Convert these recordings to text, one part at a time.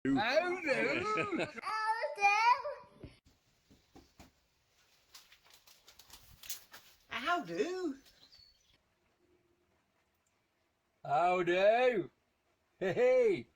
How do? How do? How do? Hey, hey.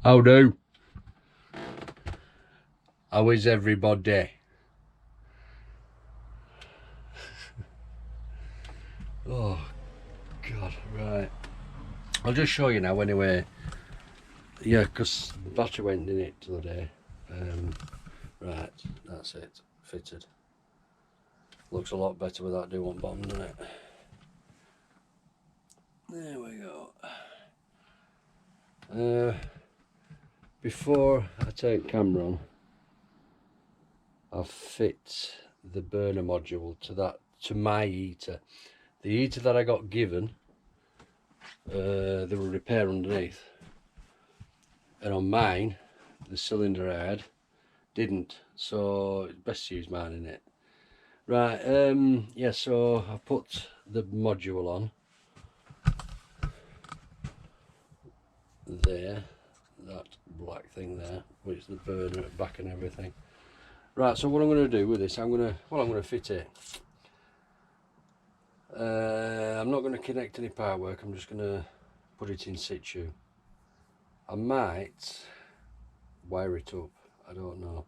How do? How is everybody? Oh God, right. I'll just show you now anyway. Yeah, because the battery went in it the other day. Right, that's it, fitted. Looks a lot better with that wont bottom, doesn't it? There we go. Before I take camera on, I've fit the burner module to my heater. The heater that I got given, there were repair underneath, and on mine, the cylinder I had didn't, so it's best to use mine in it. Right, yeah, so I put the module on there, that black thing there, which is the burner at the back and everything. Right, so what I'm going to do with this, I'm going to fit it. I'm not going to connect any power work, I'm just going to put it in situ. I might wire it up, I don't know.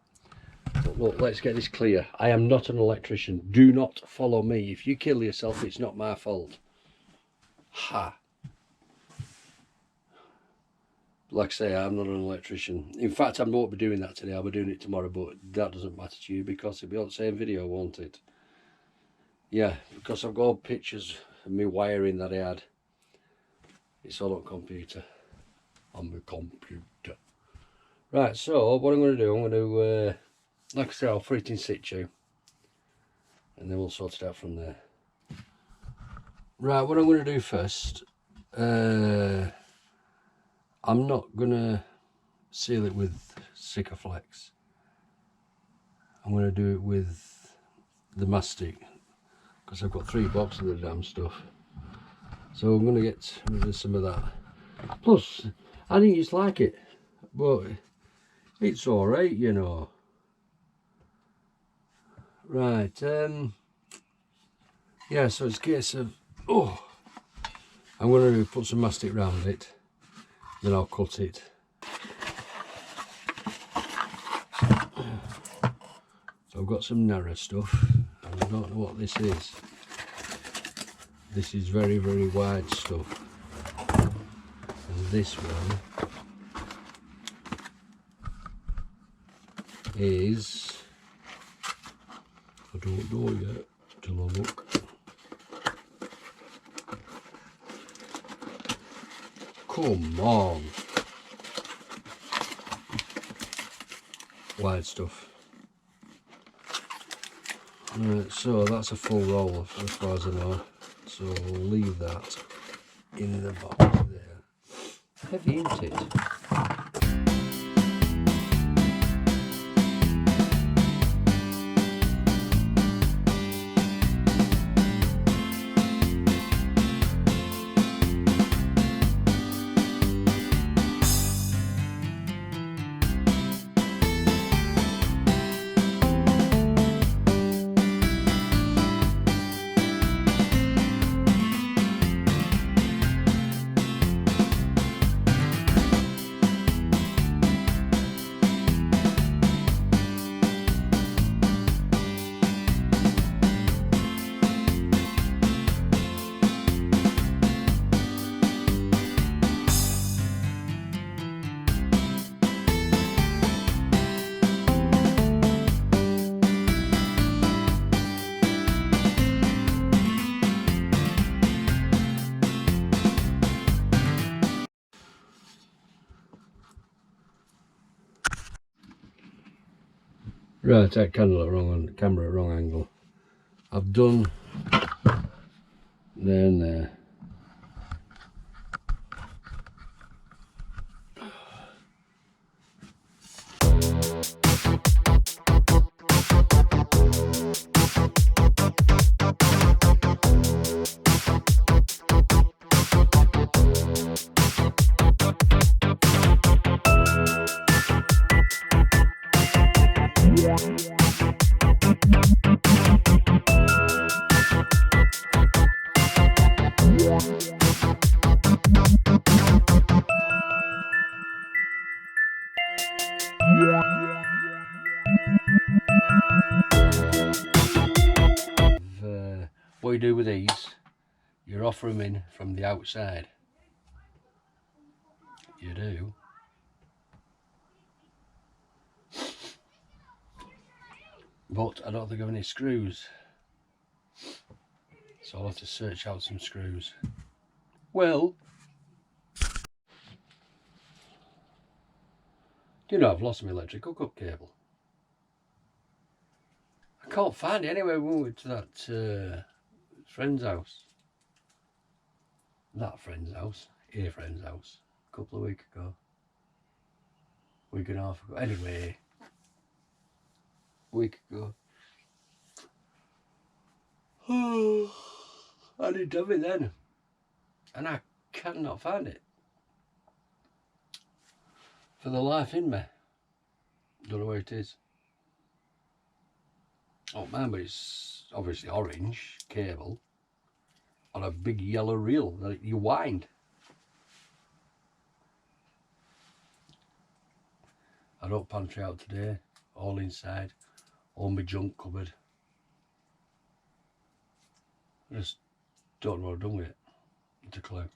But look, let's get this clear. I am not an electrician. Do not follow me. If you kill yourself, it's not my fault. Ha! Like I say, I'm not an electrician. In fact, I won't be doing that today. I'll be doing it tomorrow, but that doesn't matter to you because it'll be on the same video, won't it? Yeah, because I've got pictures of me wiring that I had. It's all on computer. On the computer. Right, so what I'm going to do, I'm going to, like I said, I'll fit it in situ. And then we'll sort it out from there. Right, what I'm going to do first, I'm not going to seal it with Sikaflex. I'm going to do it with the mastic because I've got 3 boxes of the damn stuff. So I'm going to get rid of some of that. Plus, I didn't used to like it, but it's alright, you know. Right, yeah, so it's a case of, I'm going to put some mastic around it. Then I'll cut it. So I've got some narrow stuff, and I don't know what this is. This is very, very wide stuff. And this one is, I don't know yet, till I look. Come on. Wide stuff. Right, so that's a full roll as far as I know. So we'll leave that in the box there. Heavy, isn't it? Right, I kind of look wrong on the camera, wrong angle. I've done there and there. What you do with these, you offer them in from the outside. You do. But I don't think I have any screws. So I'll have to search out some screws. Well, do you know I've lost my electric hookup cable? I can't find it anywhere when we went to that friend's house. That friend's house, a friend's house, a couple of weeks ago. Week and a half ago. Anyway, a week ago. Oh, I didn't have it then. And I cannot find it. For the life in me. Don't know where it is. Oh man, but it's obviously orange cable on a big yellow reel that you wind. I don't pantry out today, all inside, all my junk cupboard. I just don't know what I've done with it. Not a clue.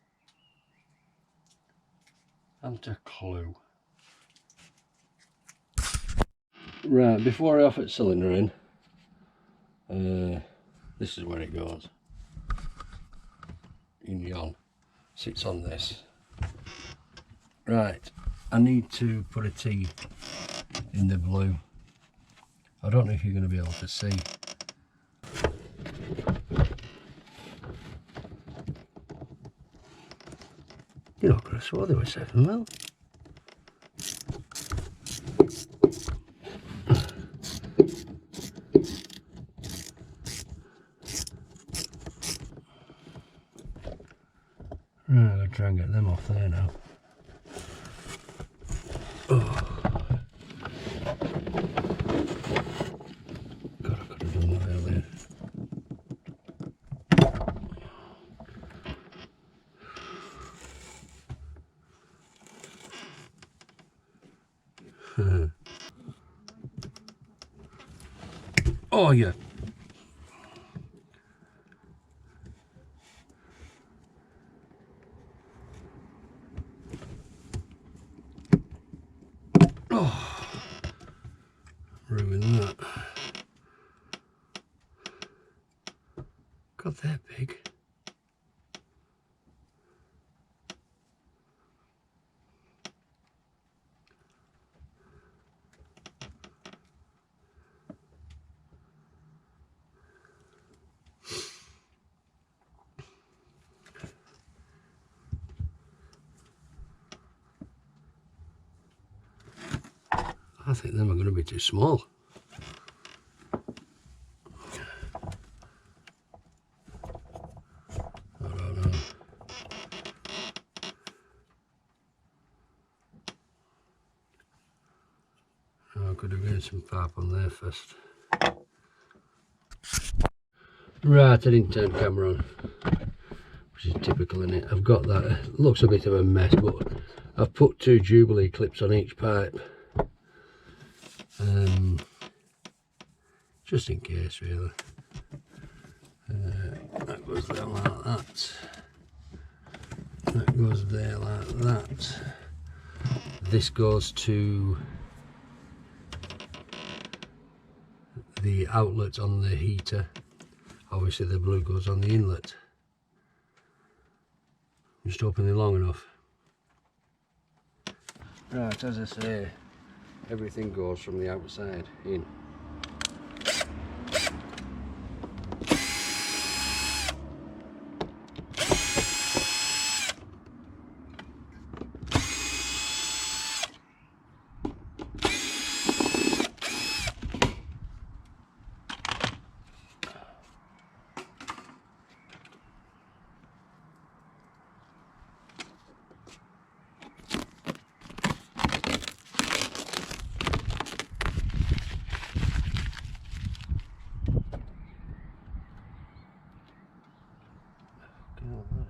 Not a clue. Right, before I off it cylinder in, this is where it goes. In yon. Sits on this. Right, I need to put a T in the blue. I don't know if you're going to be able to see. You're not going to swear there were 7 mil. Right, I'm going to try and get them off there now. Oh. God, I could have done that earlier. Oh yeah. Oh, ruined that. God, they're big. I think them are going to be too small. I don't know. I could have getting some pipe on there first. Right, I didn't turn camera on, which is typical in it. I've got that. It looks a bit of a mess, but I've put 2 Jubilee clips on each pipe. Just in case, really. That goes there like that. That goes there like that. This goes to the outlet on the heater. Obviously the blue goes on the inlet. Just open it long enough. Right, as I say, everything goes from the outside in.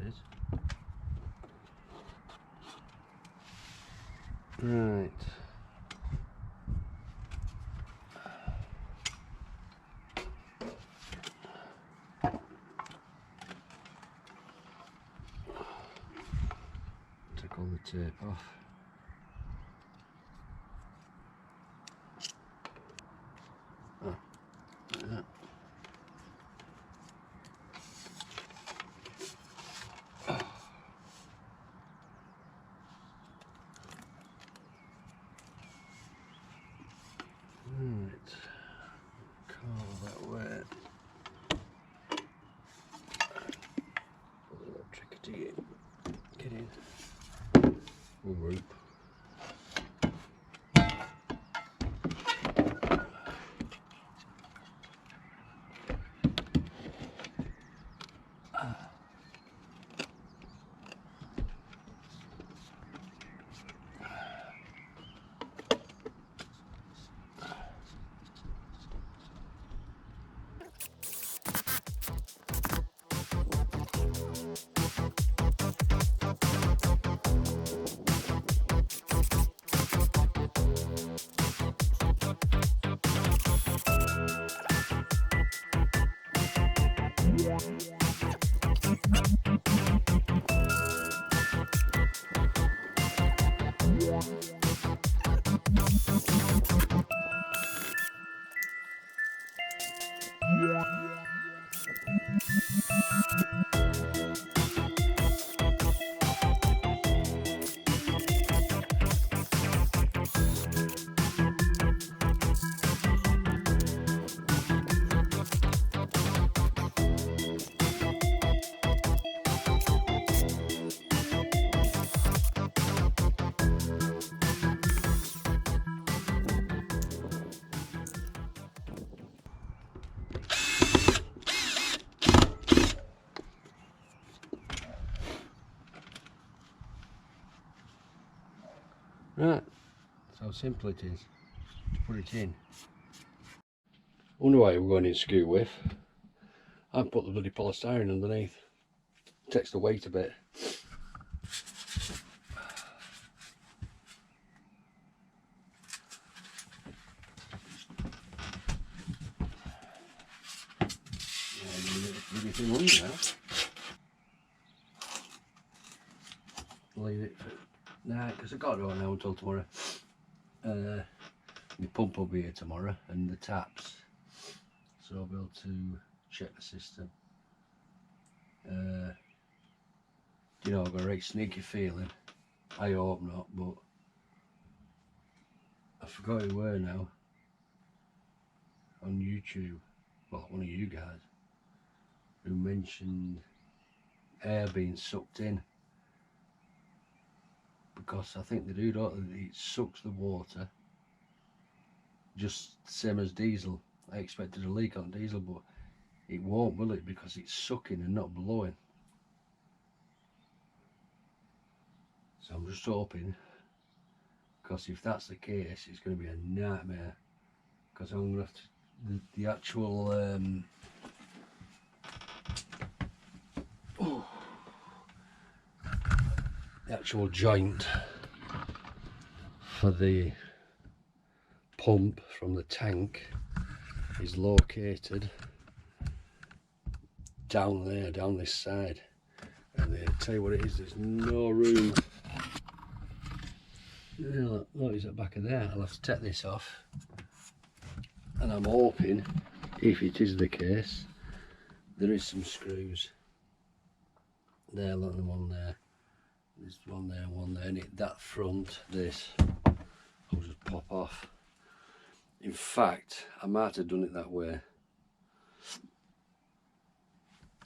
that is. Right. Take all the tape off. Oh, like that. Right, carve that way. A little tricky to get in. We'll rope. Right, that's how simple it is to put it in. Wonder why we're going in skew with. I've put the bloody polystyrene underneath. Takes the weight a bit. Everything on now. Leave it for now because I've got to go now until tomorrow. My pump will be here tomorrow and the taps, so I'll be able to check the system. You know, I've got a right sneaky feeling. I hope not, but I forgot who were now on YouTube. Well, one of you guys who mentioned air being sucked in, because I think they do, don't they? It sucks the water just the same as diesel. I expected a leak on diesel, but it won't, will it? Because it's sucking and not blowing. So I'm just hoping, because if that's the case, it's going to be a nightmare. Because I'm going to have to, the actual the actual joint for the pump from the tank is located down there, down this side, and I tell you what it is, there's no room. Look, it's at the back of there. I'll have to take this off, and I'm hoping, if it is the case, there is some screws there. Look, the one there, there's one there and one there, and that front, this will just pop off. In fact, I might have done it that way,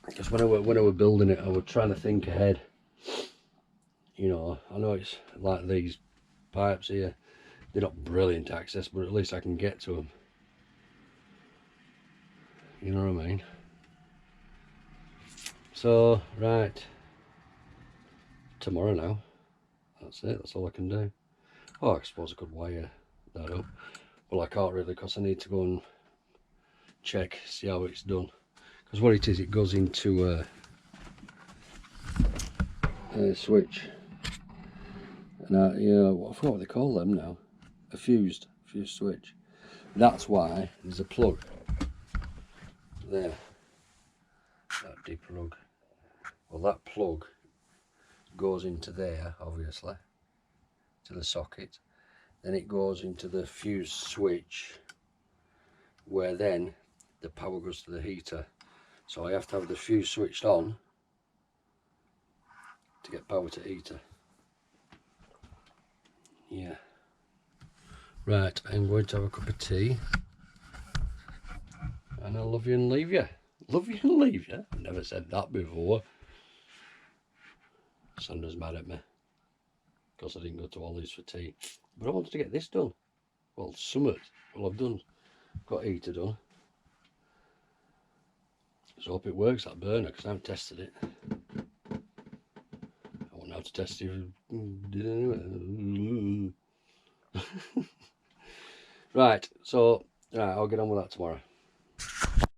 because when I were building it, I was trying to think ahead. You know, I know it's like these pipes here, they're not brilliant access, but at least I can get to them. You know what I mean? So, right, tomorrow now, that's it, that's all I can do. Oh, I suppose I could wire that up. Well, I can't really, because I need to go and check, see how it's done. Because what it is, it goes into switch. And I forgot what they call them now. A fused switch. That's why there's a plug there. That deep plug. Well, that plug goes into there, obviously, to the socket. Then it goes into the fused switch, where then the power goes to the heater. So I have to have the fuse switched on to get power to heater. Yeah. Right, I'm going to have a cup of tea. And I'll love you and leave you. Love you and leave you? I've never said that before. Sandra's mad at me because I didn't go to Ollie's for tea. But I wanted to get this done. Well, summer. Well, I've done. Got heater done. So I hope it works, that burner, because I haven't tested it. I won't know how to test it if I did anyway. Right, so I'll get on with that tomorrow.